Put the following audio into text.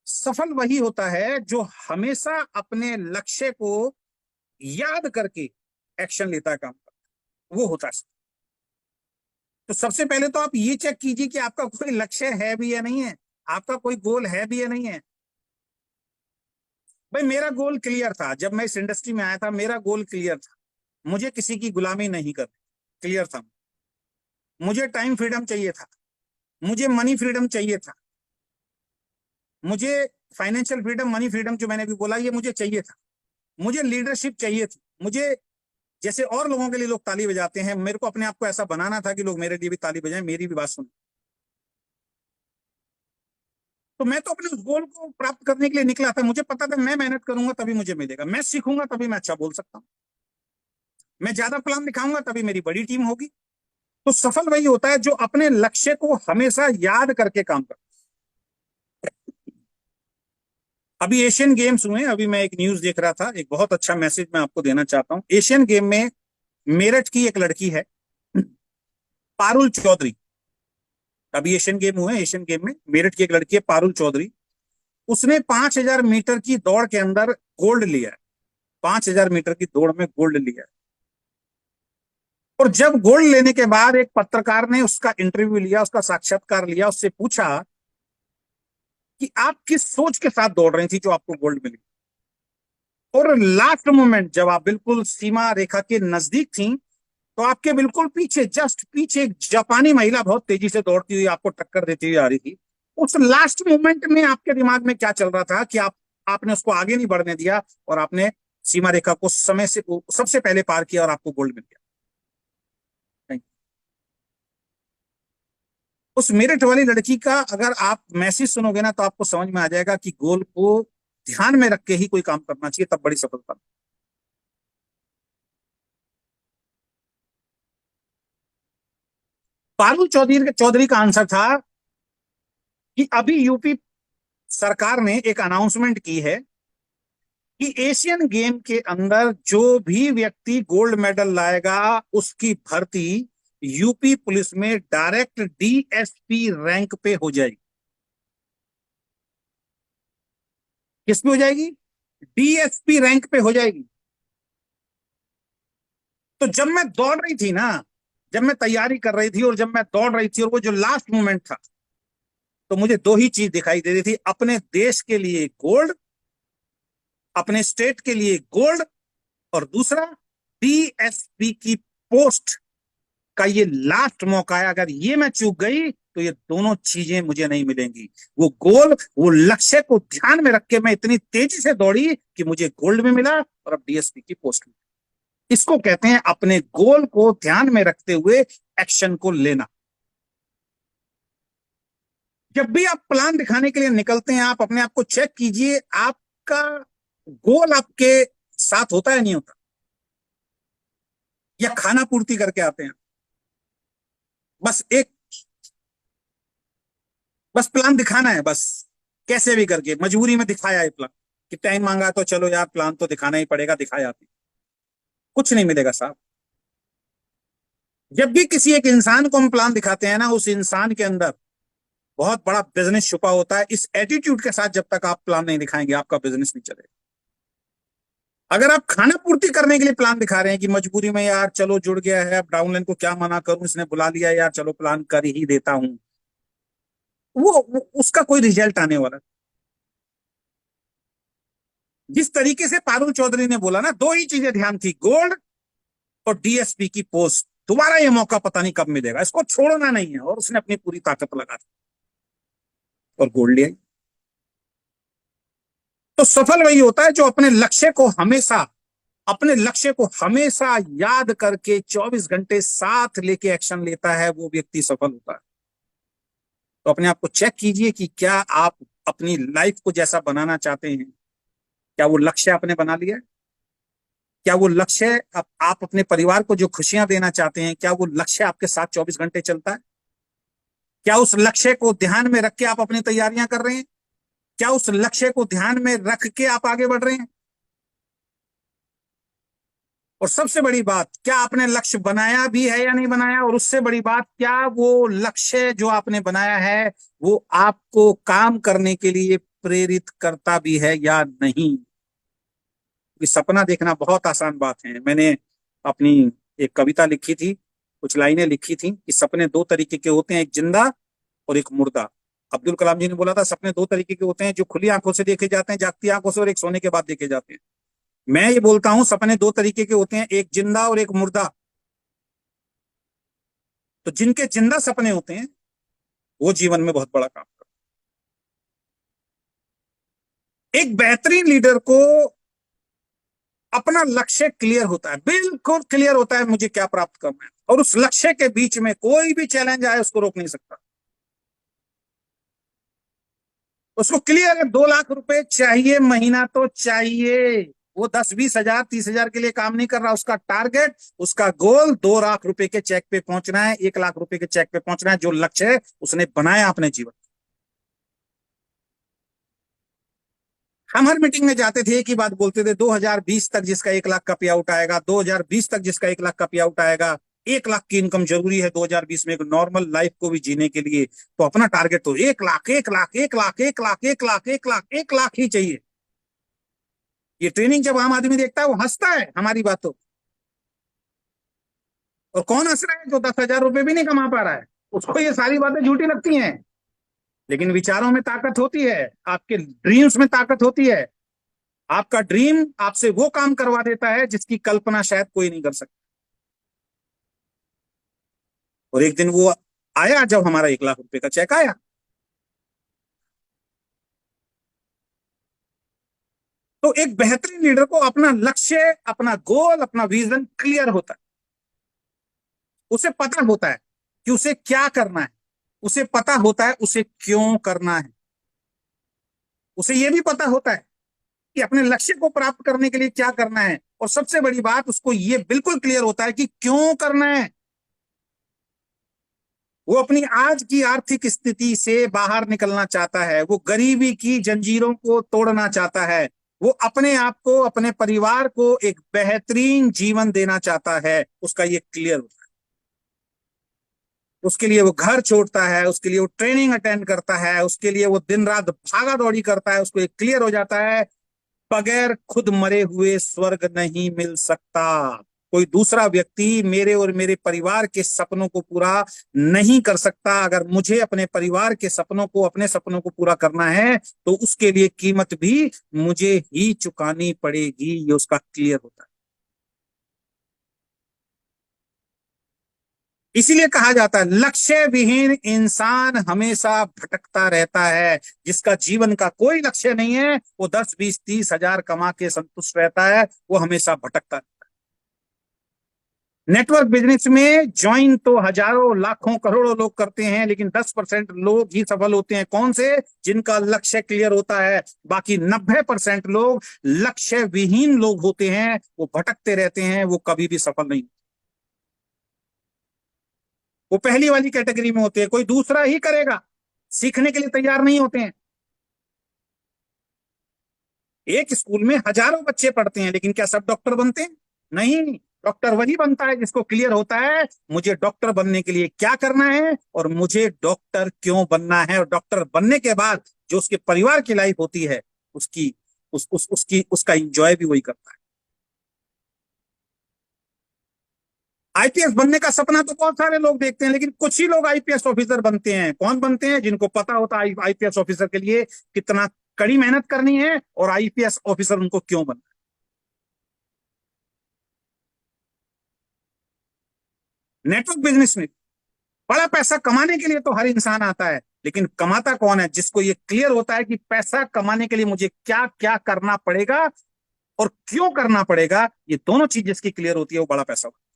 सफल वही होता है जो हमेशा अपने लक्ष्य को याद करके एक्शन लेता है, काम करता है, वो होता है। तो सबसे पहले तो आप ये चेक कीजिए कि आपका कोई लक्ष्य है भी या नहीं है, आपका कोई गोल है भी या नहीं है। भाई मेरा गोल क्लियर था, जब मैं इस इंडस्ट्री में आया था मेरा गोल क्लियर था। मुझे किसी की गुलामी नहीं करनी, क्लियर था। मुझे टाइम फ्रीडम चाहिए था, मुझे मनी फ्रीडम चाहिए था, मुझे फाइनेंशियल फ्रीडम, मनी फ्रीडम जो मैंने भी बोला ये मुझे चाहिए था। मुझे लीडरशिप चाहिए थी, मुझे जैसे और लोगों के लिए लोग ताली बजाते हैं, मेरे को अपने आप को ऐसा बनाना था कि लोग मेरे लिए भी ताली बजाएं, मेरी भी बात सुने। तो मैं तो अपने उस गोल को प्राप्त करने के लिए निकला था। मुझे पता था मैं मेहनत करूंगा तभी मुझे मिलेगा, मैं सीखूंगा तभी मैं अच्छा बोल सकता हूँ, मैं ज्यादा प्लान दिखाऊंगा तभी मेरी बड़ी टीम होगी। तो सफल वही होता है जो अपने लक्ष्य को हमेशा याद करके काम करता है। अभी एशियन गेम्स हुए, अभी मैं एक न्यूज देख रहा था, एक बहुत अच्छा मैसेज मैं आपको देना चाहता हूँ। एशियन गेम में मेरठ की एक लड़की है, पारुल चौधरी। अभी एशियन गेम हुए, एशियन गेम में मेरठ की एक लड़की है पारुल चौधरी। उसने 5,000 मीटर की दौड़ के अंदर गोल्ड लिया है, 5,000 मीटर की दौड़ में गोल्ड लिया है। और जब गोल्ड लेने के बाद एक पत्रकार ने उसका इंटरव्यू लिया, उसका साक्षात्कार लिया, उससे पूछा कि आप किस सोच के साथ दौड़ रही थी जो आपको गोल्ड मिली। और लास्ट मोमेंट जब आप बिल्कुल सीमा रेखा के नजदीक थी, तो आपके बिल्कुल पीछे, जस्ट पीछे, एक जापानी महिला बहुत तेजी से दौड़ती हुई आपको टक्कर देती हुई आ रही थी। उस लास्ट मोमेंट में आपके दिमाग में क्या चल रहा था कि आपने उसको आगे नहीं बढ़ने दिया और आपने सीमा रेखा को समय से सबसे पहले पार किया और आपको गोल्ड मिल गया। उस मेरिट वाली लड़की का अगर आप मैसेज सुनोगे ना तो आपको समझ में आ जाएगा कि गोल को ध्यान में रख के ही कोई काम करना चाहिए, तब बड़ी सफलता। पारुल चौधरी चौधरी का आंसर था कि अभी यूपी सरकार ने एक अनाउंसमेंट की है कि एशियन गेम के अंदर जो भी व्यक्ति गोल्ड मेडल लाएगा उसकी भर्ती यूपी पुलिस में डायरेक्ट डीएसपी रैंक पे हो जाएगी। किस पे हो जाएगी? डीएसपी रैंक पे हो जाएगी। तो जब मैं दौड़ रही थी ना, जब मैं तैयारी कर रही थी और जब मैं दौड़ रही थी और वो जो लास्ट मोमेंट था, तो मुझे दो ही चीज दिखाई दे रही थी, अपने देश के लिए गोल्ड, अपने स्टेट के लिए गोल्ड, और दूसरा डीएसपी की पोस्ट का ये लास्ट मौका है। अगर ये मैं चूक गई तो ये दोनों चीजें मुझे नहीं मिलेंगी। वो गोल, वो लक्ष्य को ध्यान में रख के मैं इतनी तेजी से दौड़ी कि मुझे गोल्ड में मिला और अब डीएसपी की पोस्ट में। इसको कहते हैं अपने गोल को ध्यान में रखते हुए एक्शन को लेना। जब भी आप प्लान दिखाने के लिए निकलते हैं, आप अपने आप को चेक कीजिए, आपका गोल आपके साथ होता है नहीं होता, या खाना पूर्ति करके आते हैं। बस एक, बस प्लान दिखाना है, बस कैसे भी करके मजबूरी में दिखाया है प्लान, कि टाइम मांगा तो चलो यार प्लान तो दिखाना ही पड़ेगा, दिखाया। कुछ नहीं मिलेगा साहब। जब भी किसी एक इंसान को हम प्लान दिखाते हैं ना, उस इंसान के अंदर बहुत बड़ा बिजनेस छुपा होता है। इस एटीट्यूड के साथ जब तक आप प्लान नहीं दिखाएंगे आपका बिजनेस नहीं चलेगा। अगर आप खाना पूर्ति करने के लिए प्लान दिखा रहे हैं कि मजबूरी में यार चलो जुड़ गया है, अब डाउनलाइन को क्या मना करूं, इसने बुला लिया यार चलो प्लान कर ही देता हूं, वो उसका कोई रिजल्ट आने वाला। जिस तरीके से पारुल चौधरी ने बोला ना, दो ही चीजें ध्यान थी, गोल्ड और डीएसपी की पोस्ट। दोबारा ये मौका पता नहीं कब मिलेगा, इसको छोड़ना नहीं है, और उसने अपनी पूरी ताकत लगा दी और गोल्ड लिया। तो सफल वही होता है जो अपने लक्ष्य को हमेशा याद करके 24 घंटे साथ लेके एक्शन लेता है, वो व्यक्ति सफल होता है। तो अपने आप को चेक कीजिए कि क्या आप अपनी लाइफ को जैसा बनाना चाहते हैं, क्या वो लक्ष्य आपने बना लिया है? क्या वो लक्ष्य आप अपने परिवार को जो खुशियां देना चाहते हैं, क्या वो लक्ष्य आपके साथ 24 घंटे चलता है? क्या उस लक्ष्य को ध्यान में रख के आप अपनी तैयारियां कर रहे हैं? क्या उस लक्ष्य को ध्यान में रख के आप आगे बढ़ रहे हैं? और सबसे बड़ी बात, क्या आपने लक्ष्य बनाया भी है या नहीं बनाया, और उससे बड़ी बात, क्या वो लक्ष्य जो आपने बनाया है वो आपको काम करने के लिए प्रेरित करता भी है या नहीं। कि सपना देखना बहुत आसान बात है। मैंने अपनी एक कविता लिखी थी, कुछ लाइनें लिखी थी कि सपने दो तरीके के होते हैं, एक जिंदा और एक मुर्दा। अब्दुल कलाम जी ने बोला था सपने दो तरीके के होते हैं, जो खुली आंखों से देखे जाते हैं, जागती आंखों से, और एक सोने के बाद देखे जाते हैं। मैं ये बोलता हूं सपने दो तरीके के होते हैं, एक जिंदा और एक मुर्दा। तो जिनके जिंदा सपने होते हैं वो जीवन में बहुत बड़ा काम करते हैं। एक बेहतरीन लीडर को अपना लक्ष्य क्लियर होता है, बिल्कुल क्लियर होता है मुझे क्या प्राप्त करना है, और उस लक्ष्य के बीच में कोई भी चैलेंज आए उसको रोक नहीं सकता। उसको क्लियर है 2 लाख रुपए चाहिए, महीना तो चाहिए। वो 10-20 हजार 30 हजार के लिए काम नहीं कर रहा। उसका टारगेट, उसका गोल 2 लाख रुपए के चेक पे पहुंचना है, 1 लाख रुपए के चेक पे पहुंचना है, जो लक्ष्य है उसने बनाया अपने जीवन। हम हर मीटिंग में जाते थे, एक ही बात बोलते थे, 2020 तक जिसका 1 लाख का पे आउट आएगा, 2020 तक जिसका 1 लाख का पे आउट आएगा, 1 लाख की इनकम जरूरी है 2020 में एक नॉर्मल लाइफ को भी जीने के लिए। तो अपना टारगेट तो 1 लाख, 1 लाख, 1 लाख, 1 लाख, 1 लाख, 1 लाख, 1 लाख ही चाहिए। ये ट्रेनिंग जब आम आदमी देखता है वो हंसता है हमारी बातों। और कौन हंस रहा है? जो 10 हजार रुपए भी नहीं कमा पा रहा है, उसको ये सारी बातें झूठी लगती हैं। लेकिन विचारों में ताकत होती है, आपके ड्रीम्स में ताकत होती है। आपका ड्रीम आपसे वो काम करवा देता है जिसकी कल्पना शायद कोई नहीं कर सकता। और एक दिन वो आया जब हमारा 1 लाख रुपए का चेक आया। तो एक बेहतरीन लीडर को अपना लक्ष्य, अपना गोल, अपना विजन क्लियर होता है। उसे पता होता है कि उसे क्या करना है, उसे पता होता है उसे क्यों करना है, उसे यह भी पता होता है कि अपने लक्ष्य को प्राप्त करने के लिए क्या करना है, और सबसे बड़ी बात, उसको यह बिल्कुल क्लियर होता है कि क्यों करना है। वो अपनी आज की आर्थिक स्थिति से बाहर निकलना चाहता है, वो गरीबी की जंजीरों को तोड़ना चाहता है, वो अपने आप को, अपने परिवार को एक बेहतरीन जीवन देना चाहता है। उसका ये क्लियर होता है। उसके लिए वो घर छोड़ता है, उसके लिए वो ट्रेनिंग अटेंड करता है, उसके लिए वो दिन रात भागा दौड़ी करता है। उसको एक क्लियर हो जाता है, बगैर खुद मरे हुए स्वर्ग नहीं मिल सकता। कोई दूसरा व्यक्ति मेरे और मेरे परिवार के सपनों को पूरा नहीं कर सकता। अगर मुझे अपने परिवार के सपनों को, अपने सपनों को पूरा करना है तो उसके लिए कीमत भी मुझे ही चुकानी पड़ेगी। ये उसका क्लियर होता है। इसीलिए कहा जाता है लक्ष्य विहीन इंसान हमेशा भटकता रहता है। जिसका जीवन का कोई लक्ष्य नहीं है वो 10-20-30 हजार कमा के संतुष्ट रहता है, वो हमेशा भटकता है। नेटवर्क बिजनेस में ज्वाइन तो हजारों लाखों करोड़ों लोग करते हैं, लेकिन 10% लोग ही सफल होते हैं। कौन से? जिनका लक्ष्य क्लियर होता है। बाकी 90% लोग लक्ष्य विहीन लोग होते हैं, वो भटकते रहते हैं, वो कभी भी सफल नहीं। वो पहली वाली कैटेगरी में होते हैं, कोई दूसरा ही करेगा, सीखने के लिए तैयार नहीं होते हैं। एक स्कूल में हजारों बच्चे पढ़ते हैं, लेकिन क्या सब डॉक्टर बनते हैं? नहीं। डॉक्टर वही बनता है जिसको क्लियर होता है मुझे डॉक्टर बनने के लिए क्या करना है और मुझे डॉक्टर क्यों बनना है। और डॉक्टर बनने के बाद जो उसके परिवार की लाइफ होती है, उसकी उसकी उसका इंजॉय भी वही करता है। आईपीएस बनने का सपना तो बहुत सारे लोग देखते हैं, लेकिन कुछ ही लोग आईपीएस ऑफिसर बनते हैं। कौन बनते हैं? जिनको पता होता है आईपीएस ऑफिसर के लिए कितना कड़ी मेहनत करनी है और आईपीएस ऑफिसर उनको क्यों बनना है। नेटवर्क बिजनेस में बड़ा पैसा कमाने के लिए तो हर इंसान आता है, लेकिन कमाता कौन है? जिसको ये क्लियर होता है कि पैसा कमाने के लिए मुझे क्या क्या करना पड़ेगा और क्यों करना पड़ेगा। ये दोनों चीज जिसकी क्लियर होती है वो बड़ा पैसा होता है।